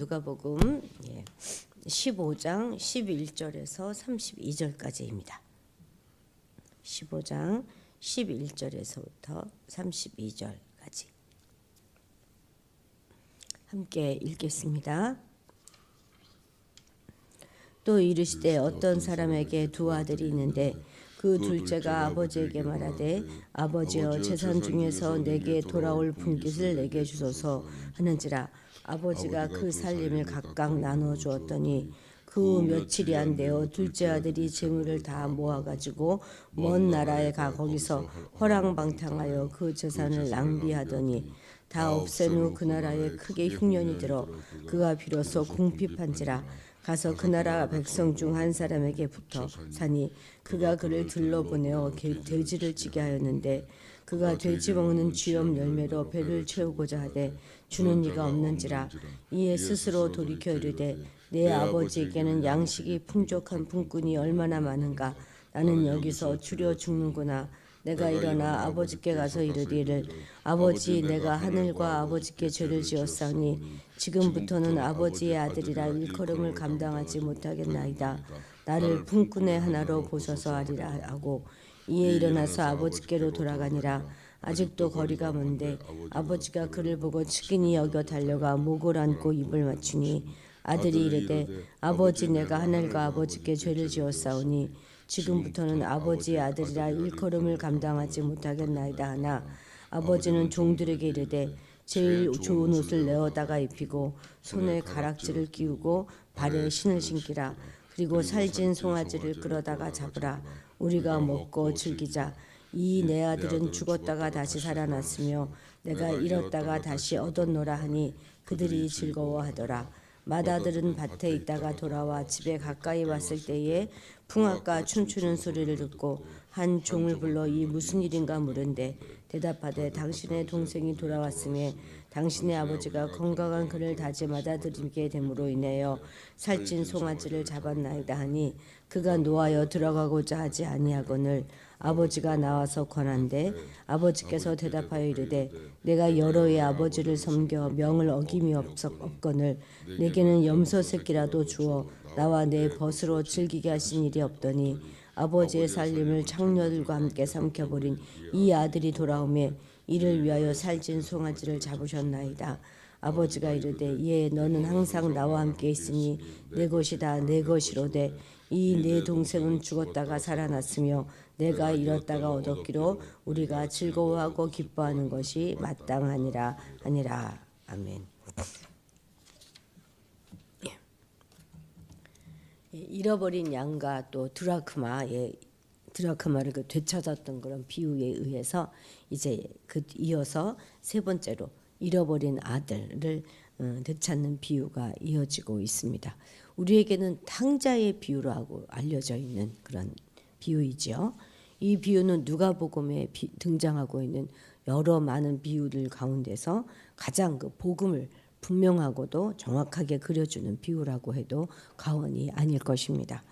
누가복음 15장 11절에서 32절까지입니다. 15장 11절에서부터 32절까지 함께 읽겠습니다. 또 이르시되 어떤 사람에게 두 아들이 있는데 그 둘째가 아버지에게 말하되 아버지여 재산 중에서 내게 돌아올 분깃을 내게 주소서 하는지라. 아버지가 그 살림을 각각 나눠 주었더니 그 후 며칠이 안 되어 둘째 아들이 재물을 다 모아가지고 먼 나라에 가 거기서 허랑방탕하여 그 재산을 낭비하더니 다 없앤 후 그 나라에 크게 흉년이 들어 그가 비로소 궁핍한지라. 가서 그 나라 백성 중 한 사람에게 붙어 사니 그가 그를 들러보내어 돼지를 찌게 하였는데 그가 돼지 먹는 쥐염 열매로 배를 채우고자 하되 주는 이가 없는지라. 이에 스스로 돌이켜 이르되 내 아버지에게는 양식이 풍족한 품꾼이 얼마나 많은가. 나는 여기서 주려 죽는구나. 내가 일어나 아버지께 가서 이르기를 아버지 내가 하늘과 아버지께 죄를 지었사오니 지금부터는 아버지의 아들이라 일컬음을 감당하지 못하겠나이다. 나를 품꾼의 하나로 보소서 하리라 하고 이에 일어나서 아버지께로 돌아가니라. 아직도 거리가 먼데 아버지가 그를 보고 측은히 여겨 달려가 목을 안고 입을 맞추니 아들이 이르되 아버지 내가 하늘과 아버지께 죄를 지었사오니 지금부터는 아버지의 아들이라 일컬음을 감당하지 못하겠나이다 하나 아버지는 종들에게 이르되 제일 좋은 옷을 내어다가 입히고 손에 가락지를 끼우고 발에 신을 신기라. 그리고 살찐 송아지를 끌어다가 잡으라. 우리가 먹고 즐기자. 이 내 아들은 죽었다가 다시 살아났으며 내가 잃었다가 다시 얻었노라 하니 그들이 즐거워하더라. 맏아들은 밭에 있다가 돌아와 집에 가까이 왔을 때에 풍악과 춤추는 소리를 듣고 한 종을 불러 이 무슨 일인가 물은데 대답하되 당신의 동생이 돌아왔음에 당신의 아버지가 건강한 그를 다짐하다드리게 됨으로 인하여 살찐 송아지를 잡았나이다 하니 그가 노하여 들어가고자 하지 아니하거늘 아버지가 나와서 권한대 아버지께서 대답하여 이르되 내가 여러 해 아버지를 섬겨 명을 어김이 없거늘 내게는 염소 새끼라도 주어 나와 내 벗으로 즐기게 하신 일이 없더니 아버지의 살림을 창녀들과 함께 삼켜버린 이 아들이 돌아오매 이를 위하여 살찐 송아지를 잡으셨나이다. 아버지가 이르되 예 너는 항상 나와 함께 있으니 내 것이다 내 것이로되 이 내 동생은 죽었다가 살아났으며 내가 잃었다가 얻었기로 우리가 즐거워하고 기뻐하는 것이 마땅하니라 하니라. 아멘. 잃어버린 양과 또 드라크마를 그 되찾았던 그런 비유에 의해서 이제 그 이어서 세 번째로 잃어버린 아들을 되찾는 비유가 이어지고 있습니다. 우리에게는 탕자의 비유라고 알려져 있는 그런 비유이죠. 이 비유는 누가복음에 등장하고 있는 여러 많은 비유들 가운데서 가장 그 복음을 분명하고도 정확하게 그려주는 비유라고 해도 과언이 아닐 것입니다.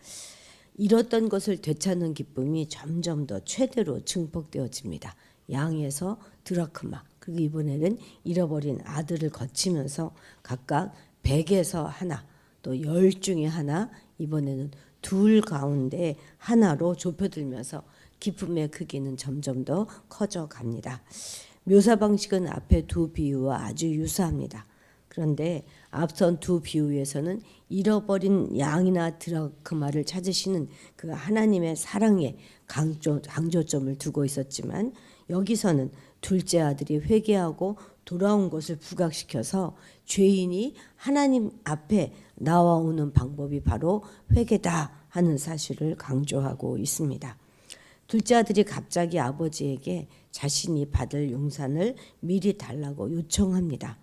잃었던 것을 되찾는 기쁨이 점점 더 최대로 증폭되어집니다. 양에서 드라크마 그리고 이번에는 잃어버린 아들을 거치면서 각각 100에서 하나 또 10 중에 하나 이번에는 둘 가운데 하나로 좁혀들면서 기쁨의 크기는 점점 더 커져갑니다. 묘사 방식은 앞의 두 비유와 아주 유사합니다. 그런데 앞선 두 비유에서는 잃어버린 양이나 드라크마를 찾으시는 그 하나님의 사랑에 강조점을 두고 있었지만 여기서는 둘째 아들이 회개하고 돌아온 것을 부각시켜서 죄인이 하나님 앞에 나와오는 방법이 바로 회개다 하는 사실을 강조하고 있습니다. 둘째 아들이 갑자기 아버지에게 자신이 받을 용산을 미리 달라고 요청합니다.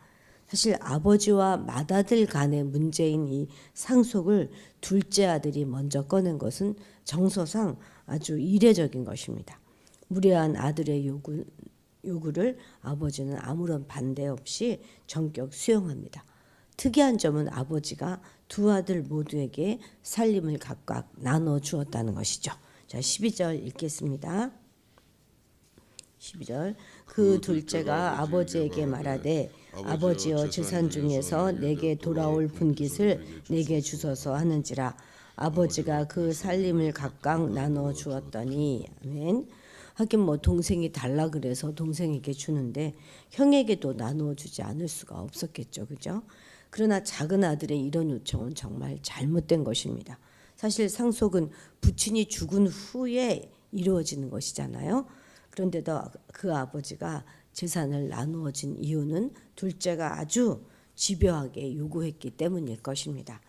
사실 아버지와 맏아들 간의 문제인 이 상속을 둘째 아들이 먼저 꺼낸 것은 정서상 아주 이례적인 것입니다. 무례한 아들의 요구를 아버지는 아무런 반대 없이 전격 수용합니다. 특이한 점은 아버지가 두 아들 모두에게 살림을 각각 나눠 주었다는 것이죠. 자, 12절 읽겠습니다. 12절 그 둘째가 아버지에게 말하되 아버지여 재산 중에서 내게 돌아올 분깃을 내게 주소서 하는지라. 아버지가 그 살림을 각각 나눠 주었더니. 아멘. 하긴 뭐 동생이 달라 그래서 동생에게 주는데 형에게도 나누어 주지 않을 수가 없었겠죠. 그죠? 그러나 작은 아들의 이런 요청은 정말 잘못된 것입니다. 사실 상속은 부친이 죽은 후에 이루어지는 것이잖아요. 그런데도 그 아버지가 재산을 나누어 준 이유는 둘째가 아주 집요하게 요구했기 때문일 것입니다.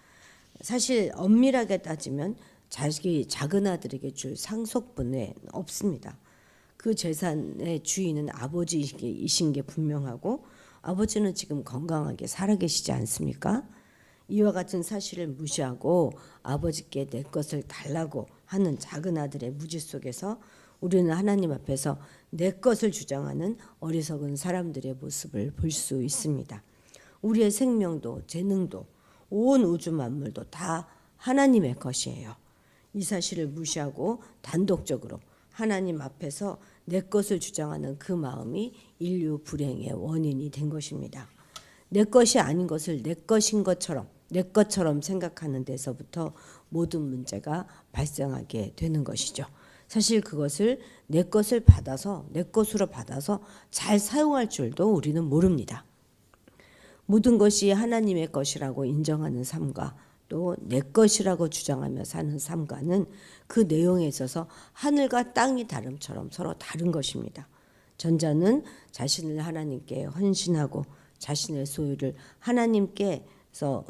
사실 엄밀하게 따지면 자기 작은 아들에게 줄 상속분은 없습니다. 그 재산의 주인은 아버지이신 게 분명하고 아버지는 지금 건강하게 살아계시지 않습니까? 이와 같은 사실을 무시하고 아버지께 내 것을 달라고 하는 작은 아들의 무지 속에서 우리는 하나님 앞에서 내 것을 주장하는 어리석은 사람들의 모습을 볼 수 있습니다. 우리의 생명도 재능도 온 우주 만물도 다 하나님의 것이에요. 이 사실을 무시하고 단독적으로 하나님 앞에서 내 것을 주장하는 그 마음이 인류 불행의 원인이 된 것입니다. 내 것이 아닌 것을 내 것인 것처럼 내 것처럼 생각하는 데서부터 모든 문제가 발생하게 되는 것이죠. 사실 그것을 내 것을 받아서 내 것으로 받아서 잘 사용할 줄도 우리는 모릅니다. 모든 것이 하나님의 것이라고 인정하는 삶과 또 내 것이라고 주장하며 사는 삶과는 그 내용에 있어서 하늘과 땅이 다름처럼 서로 다른 것입니다. 전자는 자신을 하나님께 헌신하고 자신의 소유를 하나님께서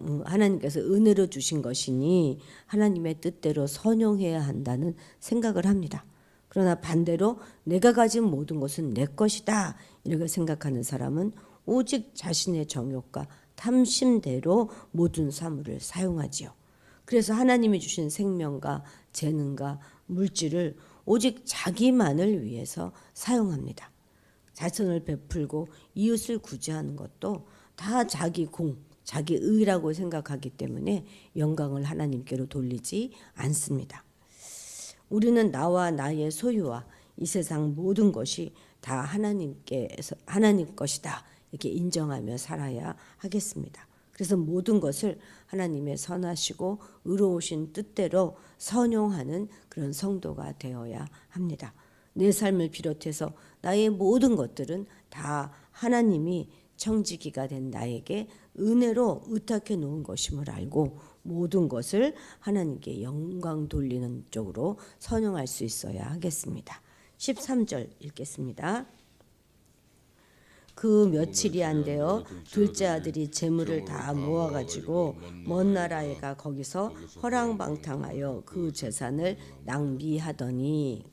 은혜로 주신 것이니 하나님의 뜻대로 선용해야 한다는 생각을 합니다. 그러나 반대로 내가 가진 모든 것은 내 것이다 이렇게 생각하는 사람은 오직 자신의 정욕과 탐심대로 모든 사물을 사용하지요. 그래서 하나님이 주신 생명과 재능과 물질을 오직 자기만을 위해서 사용합니다. 자선을 베풀고 이웃을 구제하는 것도 다 자기 공, 자기 의라고 생각하기 때문에 영광을 하나님께로 돌리지 않습니다. 우리는 나와 나의 소유와 이 세상 모든 것이 다 하나님 것이다 이렇게 인정하며 살아야 하겠습니다. 그래서 모든 것을 하나님의 선하시고 의로우신 뜻대로 선용하는 그런 성도가 되어야 합니다. 내 삶을 비롯해서 나의 모든 것들은 다 하나님이 청지기가 된 나에게 은혜로 의탁해 놓은 것임을 알고 모든 것을 하나님께 영광 돌리는 쪽으로 선용할 수 있어야 하겠습니다. 13절 읽겠습니다. 그 며칠이 안 되어 둘째 아들이 재물을 다 모아가지고 먼 나라에 가 거기서 허랑방탕하여 그 재산을 낭비하더니.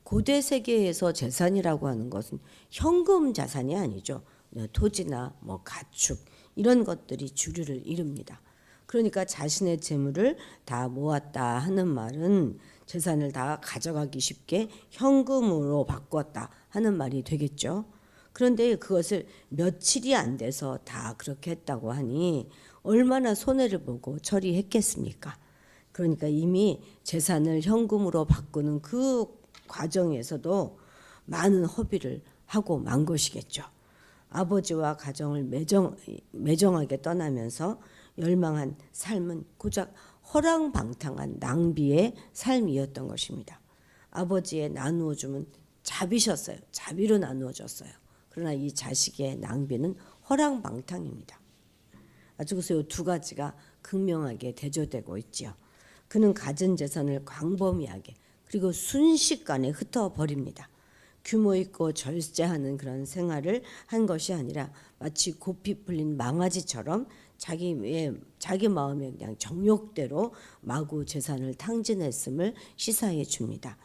고대 세계에서 재산이라고 하는 것은 현금 자산이 아니죠. 토지나 뭐 가축 이런 것들이 주류를 이룹니다. 그러니까 자신의 재물을 다 모았다 하는 말은 재산을 다 가져가기 쉽게 현금으로 바꿨다 하는 말이 되겠죠. 그런데 그것을 며칠이 안 돼서 다 그렇게 했다고 하니 얼마나 손해를 보고 처리했겠습니까? 그러니까 이미 재산을 현금으로 바꾸는 그 과정에서도 많은 허비를 하고 만 것이겠죠. 아버지와 가정을 매정하게 떠나면서 열망한 삶은 고작 허랑방탕한 낭비의 삶이었던 것입니다. 아버지의 나누어 주면 자비셨어요. 자비로 나누어 줬어요. 그러나 이 자식의 낭비는 허랑방탕입니다. 아주 그래서 이 두 가지가 극명하게 대조되고 있지요. 그는 가진 재산을 광범위하게 그리고 순식간에 흩어버립니다. 규모 있고 절제하는 그런 생활을 한 것이 아니라 마치 고삐 풀린 망아지처럼 자기 마음의 그냥 정욕대로 마구 재산을 탕진했음을 시사해 줍니다.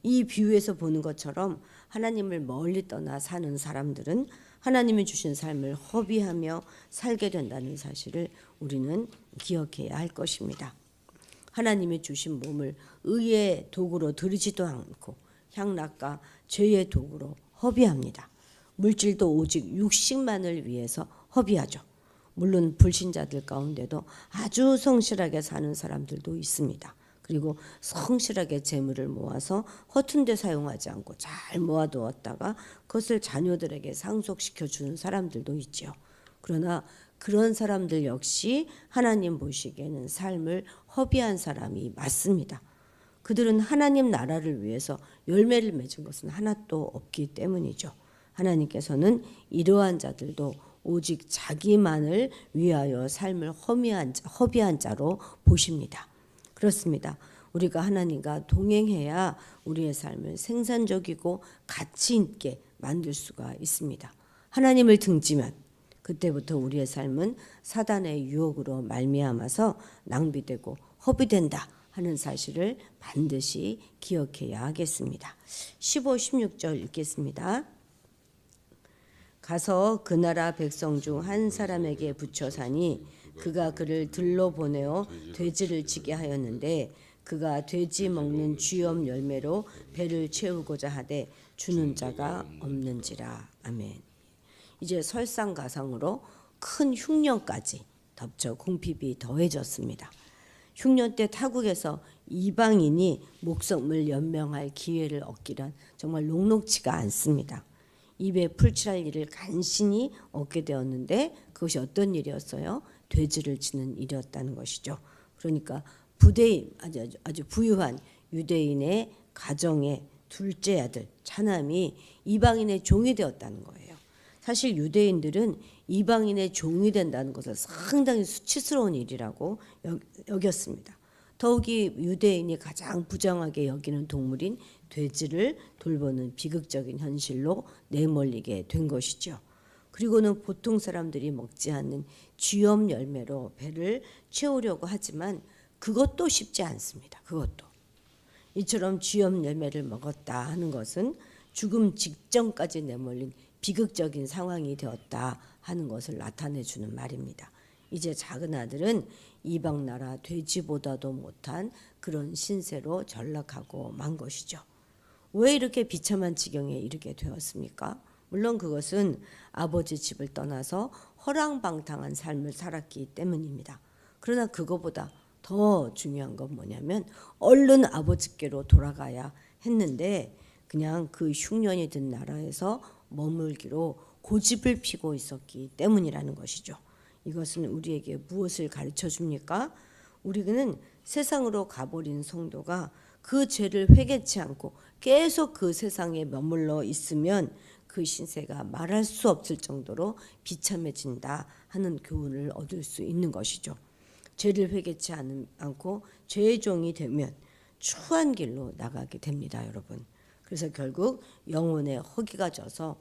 이 비유에서 보는 것처럼 하나님을 멀리 떠나 사는 사람들은 하나님이 주신 삶을 허비하며 살게 된다는 사실을 우리는 기억해야 할 것입니다. 하나님이 주신 몸을 의의 도구로 들이지도 않고 향락과 죄의 도구로 허비합니다. 물질도 오직 육식만을 위해서 허비하죠. 물론 불신자들 가운데도 아주 성실하게 사는 사람들도 있습니다. 그리고 성실하게 재물을 모아서 허튼 데 사용하지 않고 잘 모아두었다가 그것을 자녀들에게 상속시켜 주는 사람들도 있죠. 그러나 그런 사람들 역시 하나님 보시기에는 삶을 허비한 사람이 맞습니다. 그들은 하나님 나라를 위해서 열매를 맺은 것은 하나도 없기 때문이죠. 하나님께서는 이러한 자들도 오직 자기만을 위하여 삶을 허비한 자로 보십니다. 그렇습니다. 우리가 하나님과 동행해야 우리의 삶을 생산적이고 가치 있게 만들 수가 있습니다. 하나님을 등지면 그때부터 우리의 삶은 사단의 유혹으로 말미암아서 낭비되고 허비된다 하는 사실을 반드시 기억해야 하겠습니다. 15, 16절 읽겠습니다. 가서 그 나라 백성 중 한 사람에게 붙여 사니 그가 그를 들러 보내어 돼지를 치게 하였는데 그가 돼지 먹는 쥐염 열매로 배를 채우고자 하되 주는 자가 없는지라. 아멘. 이제 설상가상으로 큰 흉년까지 덮쳐 궁핍이 더해졌습니다. 흉년 때 타국에서 이방인이 목숨을 연명할 기회를 얻기란 정말 녹록지가 않습니다. 입에 풀칠할 일을 간신히 얻게 되었는데 그것이 어떤 일이었어요? 돼지를 치는 일이었다는 것이죠. 그러니까 부대인 아주 부유한 유대인의 가정의 둘째 아들 차남이 이방인의 종이 되었다는 거예요. 사실 유대인들은 이방인의 종이 된다는 것을 상당히 수치스러운 일이라고 여겼습니다. 더욱이 유대인이 가장 부정하게 여기는 동물인 돼지를 돌보는 비극적인 현실로 내몰리게 된 것이죠. 그리고는 보통 사람들이 먹지 않는 쥐염 열매로 배를 채우려고 하지만 그것도 쉽지 않습니다. 그것도. 이처럼 쥐염 열매를 먹었다 하는 것은 죽음 직전까지 내몰린 비극적인 상황이 되었다 하는 것을 나타내 주는 말입니다. 이제 작은 아들은 이방 나라 돼지보다도 못한 그런 신세로 전락하고 만 것이죠. 왜 이렇게 비참한 지경에 이르게 되었습니까? 물론 그것은 아버지 집을 떠나서 허랑방탕한 삶을 살았기 때문입니다. 그러나 그거보다 더 중요한 건 뭐냐면 얼른 아버지께로 돌아가야 했는데 그냥 그 흉년이 든 나라에서 머물기로 고집을 피고 있었기 때문이라는 것이죠. 이것은 우리에게 무엇을 가르쳐 줍니까? 우리는 세상으로 가버린 성도가 그 죄를 회개치 않고 계속 그 세상에 머물러 있으면 그 신세가 말할 수 없을 정도로 비참해진다 하는 교훈을 얻을 수 있는 것이죠. 죄를 회개치 않고 죄의 종이 되면 추한 길로 나가게 됩니다, 여러분. 그래서 결국 영혼의 허기가 져서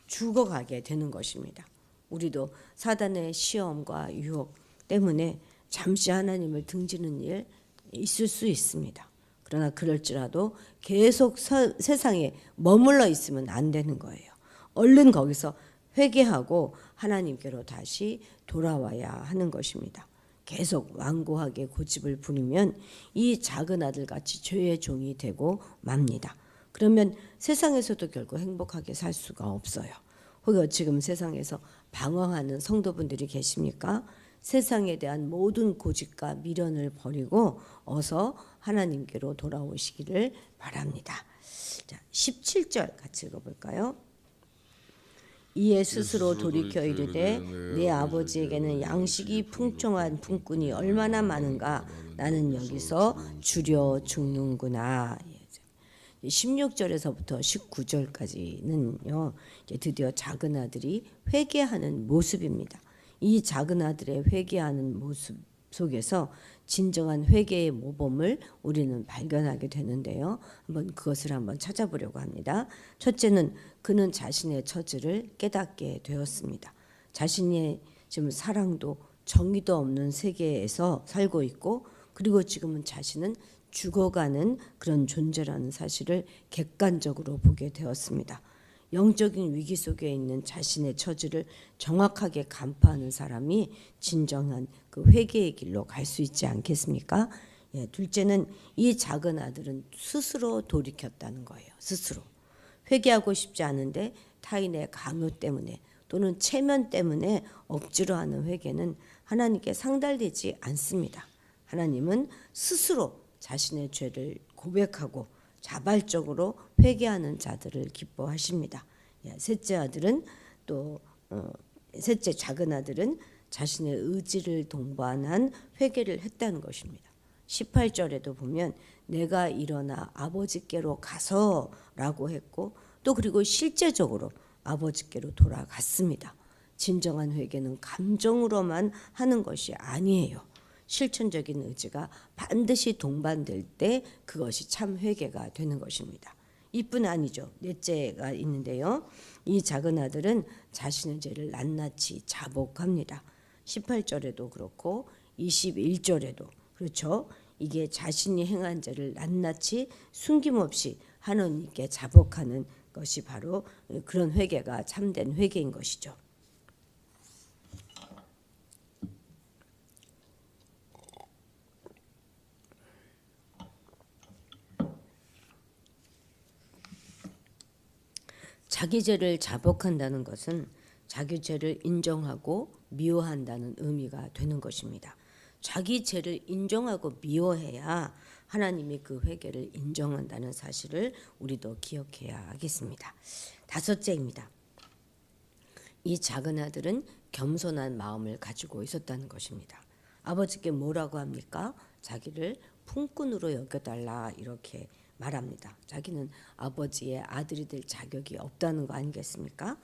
죽어가게 되는 것입니다. 우리도 사단의 시험과 유혹 때문에 잠시 하나님을 등지는 일 있을 수 있습니다. 그러나 그럴지라도 계속 세상에 머물러 있으면 안 되는 거예요. 얼른 거기서 회개하고 하나님께로 다시 돌아와야 하는 것입니다. 계속 완고하게 고집을 부리면 이 작은 아들같이 죄의 종이 되고 맙니다. 그러면 세상에서도 결국 행복하게 살 수가 없어요. 혹여 지금 세상에서 방황하는 성도분들이 계십니까? 세상에 대한 모든 고집과 미련을 버리고 어서 하나님께로 돌아오시기를 바랍니다. 자, 17절 같이 읽어볼까요? 이에 스스로 돌이켜 이르되 내 아버지에게는 양식이 풍성한 품꾼이 얼마나 많은가 나는 여기서 주려 죽는구나. 16절에서부터 19절까지는요. 이제 드디어 작은 아들이 회개하는 모습입니다. 이 작은 아들의 회개하는 모습 속에서 진정한 회개의 모범을 우리는 발견하게 되는데요. 그것을 한번 찾아보려고 합니다. 첫째는 그는 자신의 처지를 깨닫게 되었습니다. 자신의 지금 사랑도 정의도 없는 세계에서 살고 있고 그리고 지금은 자신은 죽어가는 그런 존재라는 사실을 객관적으로 보게 되었습니다. 영적인 위기 속에 있는 자신의 처지를 정확하게 간파하는 사람이 진정한 그 회개의 길로 갈 수 있지 않겠습니까? 예, 둘째는 이 작은 아들은 스스로 돌이켰다는 거예요. 스스로. 회개하고 싶지 않은데 타인의 강요 때문에 또는 체면 때문에 억지로 하는 회개는 하나님께 상달되지 않습니다. 하나님은 스스로 자신의 죄를 고백하고 자발적으로 회개하는 자들을 기뻐하십니다. 셋째 아들은 또 셋째 작은 아들은 자신의 의지를 동반한 회개를 했다는 것입니다. 18절에도 보면 내가 일어나 아버지께로 가서라고 했고 또 그리고 실제적으로 아버지께로 돌아갔습니다. 진정한 회개는 감정으로만 하는 것이 아니에요. 실천적인 의지가 반드시 동반될 때 그것이 참 회개가 되는 것입니다. 이뿐 아니죠. 넷째가 있는데요. 이 작은 아들은 자신의 죄를 낱낱이 자복합니다. 18절에도 그렇고 21절에도 그렇죠. 이게 자신이 행한 죄를 낱낱이 숨김없이 하나님께 자복하는 것이 바로 그런 회개가 참된 회개인 것이죠. 자기 죄를 자복한다는 것은 자기 죄를 인정하고 미워한다는 의미가 되는 것입니다. 자기 죄를 인정하고 미워해야 하나님이 그 회개를 인정한다는 사실을 우리도 기억해야 하겠습니다. 다섯째입니다. 이 작은 아들은 겸손한 마음을 가지고 있었다는 것입니다. 아버지께 뭐라고 합니까? 자기를 품꾼으로 여겨달라 이렇게 말합니다. 자기는 아버지의 아들이 될 자격이 없다는 거 아니겠습니까?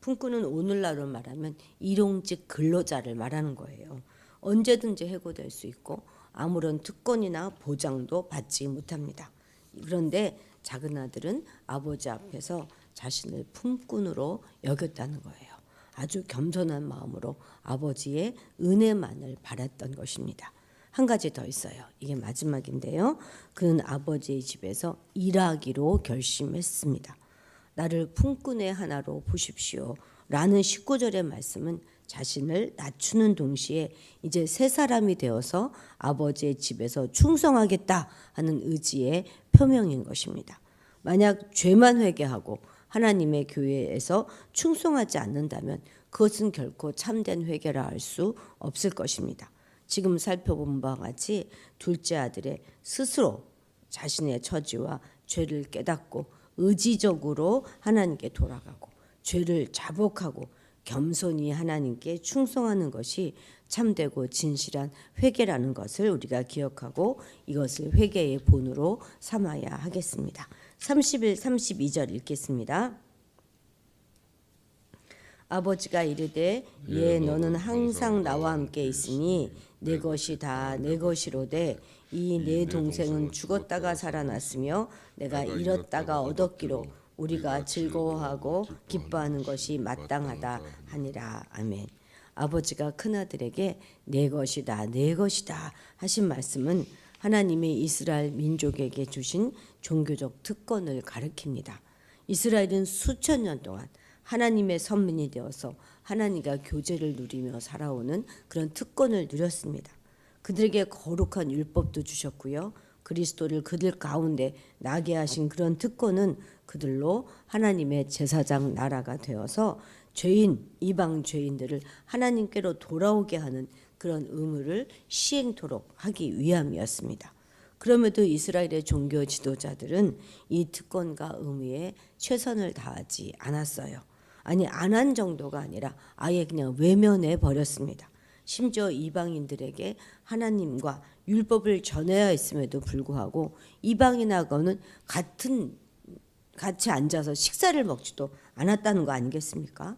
품꾼은 오늘날로 말하면 일용직 근로자를 말하는 거예요. 언제든지 해고될 수 있고 아무런 특권이나 보장도 받지 못합니다. 그런데 작은 아들은 아버지 앞에서 자신을 품꾼으로 여겼다는 거예요. 아주 겸손한 마음으로 아버지의 은혜만을 바랐던 것입니다. 한 가지 더 있어요. 이게 마지막인데요. 그는 아버지의 집에서 일하기로 결심했습니다. 나를 품꾼의 하나로 보십시오 라는 19절의 말씀은 자신을 낮추는 동시에 이제 새 사람이 되어서 아버지의 집에서 충성하겠다 하는 의지의 표명인 것입니다. 만약 죄만 회개하고 하나님의 교회에서 충성하지 않는다면 그것은 결코 참된 회개라 할 수 없을 것입니다. 지금 살펴본 바와 같이 둘째 아들의 스스로 자신의 처지와 죄를 깨닫고 의지적으로 하나님께 돌아가고 죄를 자복하고 겸손히 하나님께 충성하는 것이 참되고 진실한 회개라는 것을 우리가 기억하고 이것을 회개의 본으로 삼아야 하겠습니다. 31, 32절 읽겠습니다. 아버지가 이르되 너는 항상 나와 함께 있으니 내 것이 다 내 것이로되 이 내 동생은 죽었다가 살아났으며 내가 잃었다가 얻었기로 우리가 즐거워하고 기뻐하는 것이 마땅하다 하니라. 아멘. 아버지가 큰아들에게 내 것이다 내 것이다 하신 말씀은 하나님이 이스라엘 민족에게 주신 종교적 특권을 가리킵니다. 이스라엘은 수천 년 동안 하나님의 선민이 되어서 하나님과 교제를 누리며 살아오는 그런 특권을 누렸습니다. 그들에게 거룩한 율법도 주셨고요. 그리스도를 그들 가운데 나게 하신 그런 특권은 그들로 하나님의 제사장 나라가 되어서 죄인, 이방 죄인들을 하나님께로 돌아오게 하는 그런 의무를 시행토록 하기 위함이었습니다. 그럼에도 이스라엘의 종교 지도자들은 이 특권과 의무에 최선을 다하지 않았어요. 아니, 안 한 정도가 아니라 아예 그냥 외면해 버렸습니다. 심지어 이방인들에게 하나님과 율법을 전해야 했음에도 불구하고 이방인하고는 같이 앉아서 식사를 먹지도 않았다는 거 아니겠습니까?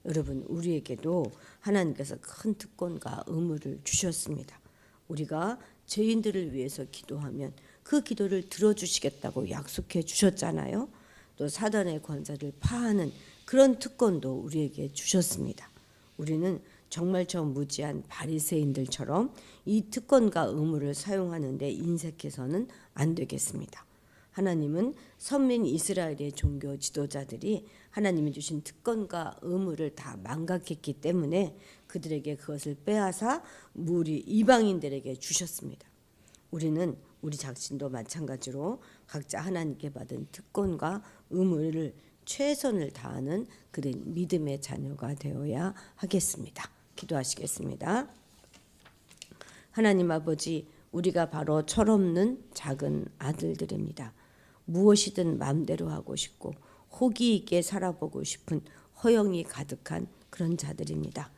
여러분, 우리에게도 하나님께서 큰 특권과 의무를 주셨습니다. 우리가 죄인들을 위해서 기도하면 그 기도를 들어주시겠다고 약속해 주셨잖아요. 또 사단의 권세를 파하는 그런 특권도 우리에게 주셨습니다. 우리는 정말 저 무지한 바리새인들처럼 이 특권과 의무를 사용하는 데 인색해서는 안 되겠습니다. 하나님은 선민 이스라엘의 종교 지도자들이 하나님이 주신 특권과 의무를 다 망각했기 때문에 그들에게 그것을 빼앗아 우리 이방인들에게 주셨습니다. 우리는 우리 자신도 마찬가지로 각자 하나님께 받은 특권과 의무를 최선을 다하는 그런 믿음의 자녀가 되어야 하겠습니다. 기도하시겠습니다. 하나님 아버지, 우리가 바로 철없는 작은 아들들입니다. 무엇이든 마음대로 하고 싶고 호기 있게 살아보고 싶은 허영이 가득한 그런 자들입니다.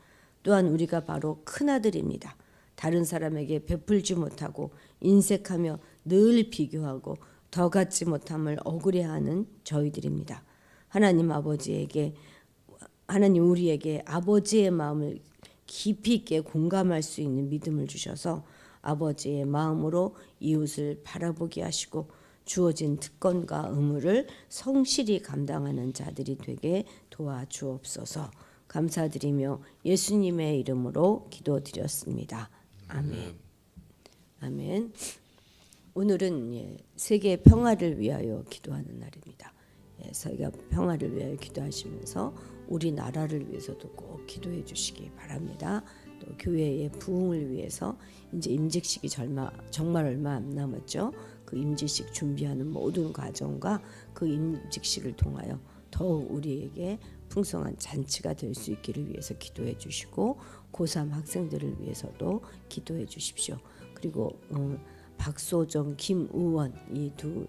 또한 우리가 바로 큰아들입니다. 다른 사람에게 베풀지 못하고 인색하며 늘 비교하고 더 갖지 못함을 억울해하는 저희들입니다. 하나님 우리에게 아버지의 마음을 깊이 있게 공감할 수 있는 믿음을 주셔서 아버지의 마음으로 이웃을 바라보게 하시고 주어진 특권과 의무를 성실히 감당하는 자들이 되게 도와주옵소서. 감사드리며 예수님의 이름으로 기도드렸습니다. 아멘. 아멘. 오늘은 세계 평화를 위하여 기도하는 날입니다. 세계 평화를 위하여 기도하시면서 우리나라를 위해서도 꼭 기도해 주시기 바랍니다. 또 교회의 부흥을 위해서 이제 임직식이 정말 얼마 안 남았죠. 그 임직식 준비하는 모든 과정과 그 임직식을 통하여 더욱 우리에게 풍성한 잔치가 될 수 있기를 위해서 기도해 주시고 고3 학생들을 위해서도 기도해 주십시오. 그리고 박소정, 김우원 이 두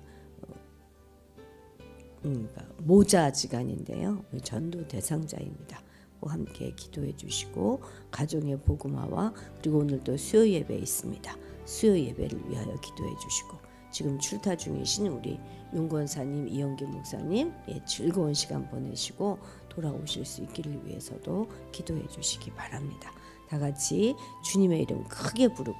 모자지간인데요. 전도 대상자입니다. 함께 기도해 주시고 가정의 복음화와 그리고 오늘 또 수요 예배 있습니다. 수요 예배를 위하여 기도해 주시고 지금 출타 중이신 우리 윤권사님, 이영기 목사님 즐거운 시간 보내시고 돌아오실 수 있기를 위해서도 기도해 주시기 바랍니다. 다 같이 주님의 이름 크게 부르고